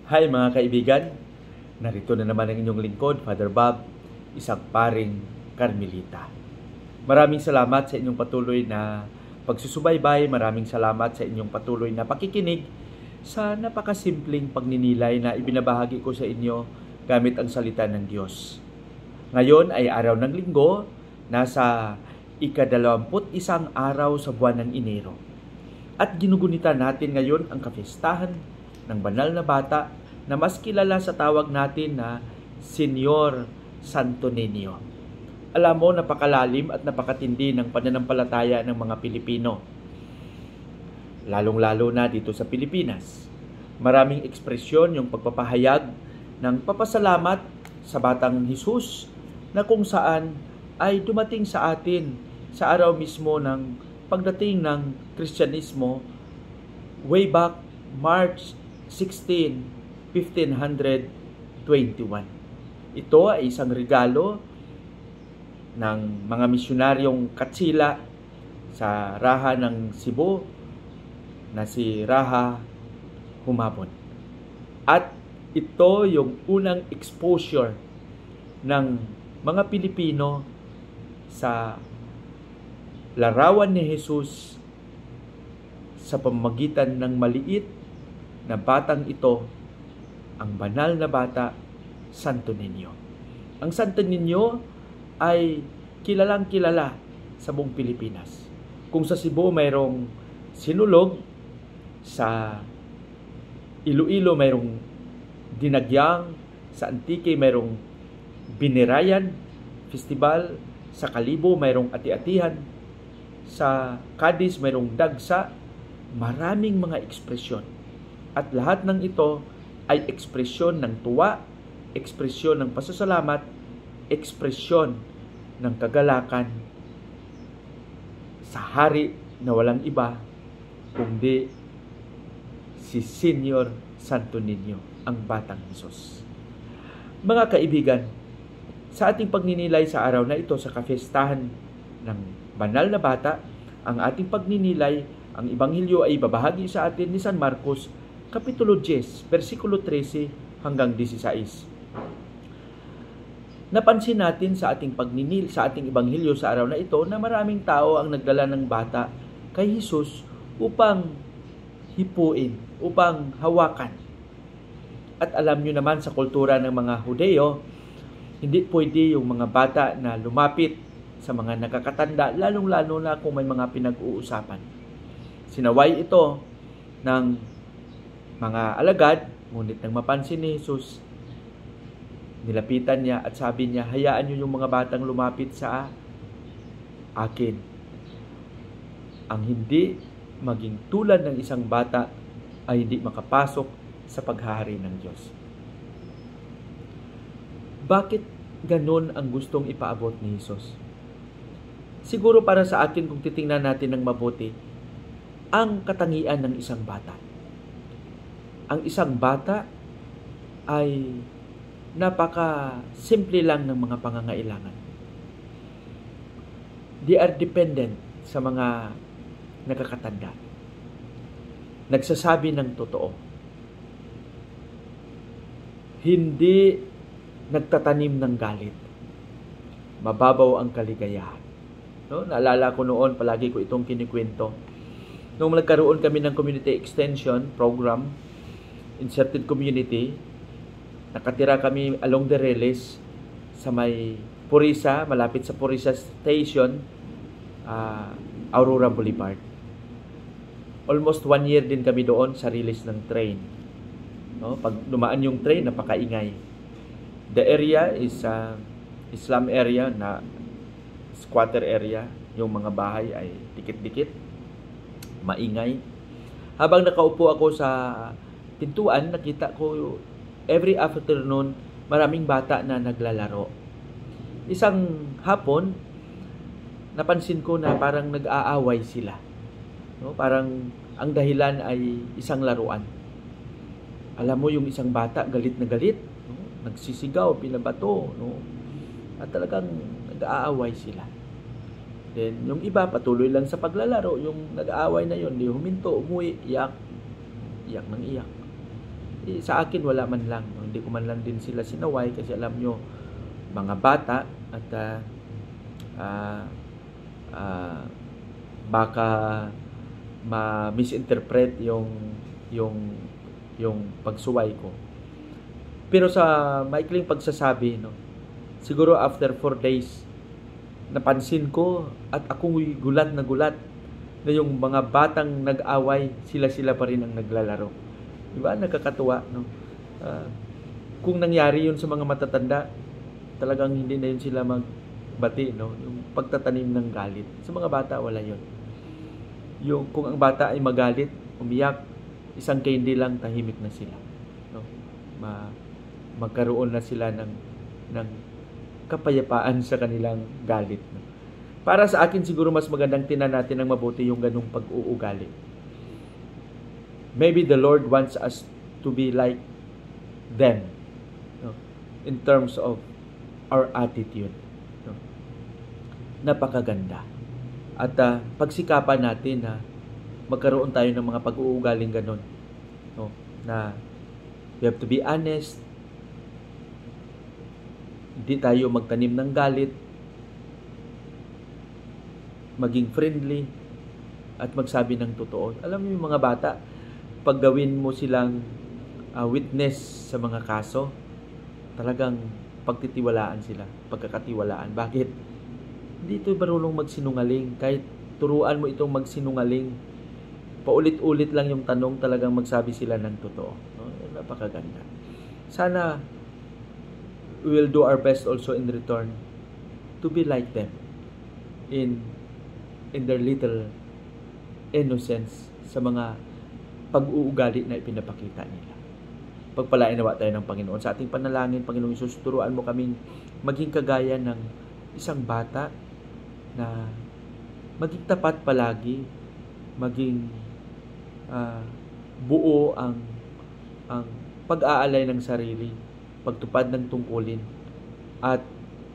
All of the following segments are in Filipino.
Hi mga kaibigan, narito na naman ang inyong lingkod, Father Bob, isang paring Karmelita. Maraming salamat sa inyong patuloy na pagsusubaybay, maraming salamat sa inyong patuloy na pakikinig sa napakasimpleng pagninilay na ibinabahagi ko sa inyo gamit ang salita ng Diyos. Ngayon ay araw ng linggo, nasa ika-21 araw sa buwan ng Enero. At ginugunita natin ngayon ang kapistahan ng banal na bata na mas kilala sa tawag natin na Senyor Santo Niño. Alam mo, napakalalim at napakatindi ng pananampalataya ng mga Pilipino. Lalong-lalo na dito sa Pilipinas. Maraming ekspresyon yung pagpapahayag ng papasalamat sa Batang Hesus na kung saan ay dumating sa atin sa araw mismo ng pagdating ng Kristyanismo way back March 16, 1521. Ito ay isang regalo ng mga misyonaryong Katsila sa Raha ng Cebu na si Raha Humabon. At ito yung unang exposure ng mga Pilipino sa larawan ni Jesus sa pamamagitan ng maliit na batang ito, ang banal na bata, Santo Niño. Ang Santo Niño ay kilalang kilala sa buong Pilipinas. Kung sa Cebu mayroong sinulog, sa Iloilo mayroong dinagyang, sa Antique mayroong binirayan festival, sa Kalibo mayroong ati-atihan, sa Cadiz mayroong dagsa, maraming mga ekspresyon. At lahat ng ito ay ekspresyon ng tuwa, ekspresyon ng pasasalamat, ekspresyon ng kagalakan sa hari na walang iba kundi si Senyor Santo Niño, ang Batang Hesus. Mga kaibigan, sa ating pagninilay sa araw na ito sa kapistahan ng banal na bata, ang ating pagninilay, ang Ebanghelyo ay babahagi sa atin ni San Marcos, Kapitulo 10, versikulo 13 hanggang 16. Napansin natin sa ating sa ating Ebanghelyo sa araw na ito na maraming tao ang nagdala ng bata kay Jesus upang hipuin, upang hawakan. At alam nyo naman sa kultura ng mga Hudeo, hindi pwede yung mga bata na lumapit sa mga nakakatanda, lalong-lalo na kung may mga pinag-uusapan. Sinaway ito ng mga alagad, ngunit nang mapansin ni Jesus, nilapitan niya at sabi niya, hayaan niyo yung mga batang lumapit sa akin. Ang hindi maging tulad ng isang bata ay hindi makapasok sa paghahari ng Diyos. Bakit ganun ang gustong ipaabot ni Jesus? Siguro para sa atin, kung titingnan natin ng mabuti, ang katangian ng isang bata. Ang isang bata ay napaka-simple lang ng mga pangangailangan. They are dependent sa mga nakakatanda. Nagsasabi ng totoo. Hindi nagtatanim ng galit. Mababaw ang kaligayahan. No? Naalala ko noon, palagi ko itong kinikwento. Nung nagkaroon kami ng community extension program, inserted community, nakatira kami along the Reles sa may Purisa, malapit sa Purisa Station, Aurora Boulevard. Almost 1 year din kami doon sa release ng train. No? Pag dumaan yung train, napakaingay. The area is Islam area, na squatter area. Yung mga bahay ay dikit-dikit, maingay. Habang nakaupo ako sa pintuan, nakita ko every afternoon maraming bata na naglalaro. Isang hapon, napansin ko na parang nag-aaway sila. No? Parang ang dahilan ay isang laruan. Alam mo, yung isang bata galit na galit, no? Nagsisigaw, pinabato, no? At talagang nag-aaway sila. Then yung iba patuloy lang sa paglalaro, yung nag-aaway na yon, di huminto, umuwi, iyak ng iyak. Sa akin, wala man lang. No? Hindi ko man lang din sila sinaway kasi alam nyo, mga bata at baka ma-misinterpret yung pagsuway ko. Pero sa maikling pagsasabi, no, siguro after 4 days, napansin ko at ako'y gulat na yung mga batang nag-away, sila pa rin ang naglalaro. Diba? Nakakatuwa, no? Kung nangyari yun sa mga matatanda, talagang hindi na yun sila magbati, no? Yung pagtatanim ng galit. Sa mga bata, wala yun. Yung kung ang bata ay magalit, umiyak, isang candy lang, tahimik na sila. No? Magkaroon na sila ng kapayapaan sa kanilang galit. No? Para sa akin, siguro mas magandang tinan natin ng mabuti yung ganung pag-uugali. Maybe the Lord wants us to be like them, no? In terms of our attitude. No? Napakaganda. At pagsikapan natin na magkaroon tayo ng mga pag-uugaling ganon. No? Na we have to be honest. Hindi tayo magtanim ng galit. Maging friendly at magsabi ng totoo. Alam mo yung mga bata, pag gawin mo silang witness sa mga kaso, talagang pagtitiwalaan sila, pagkakatiwalaan. Bakit? Hindi ito marunong magsinungaling. Kahit turuan mo itong magsinungaling, paulit-ulit lang yung tanong, talagang magsabi sila ng totoo. No? Napakaganda. Sana we will do our best also in return to be like them in their little innocence sa mga pag-uugali na ipinapakita nila. Pagpalain nawa tayo ng Panginoon. Sa ating panalangin, Panginoong Hesus, turuan mo kaming maging kagaya ng isang bata na maging tapat palagi, maging buo ang pag-aalay ng sarili, pagtupad ng tungkulin, at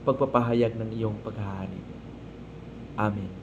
pagpapahayag ng iyong paghahari. Amen.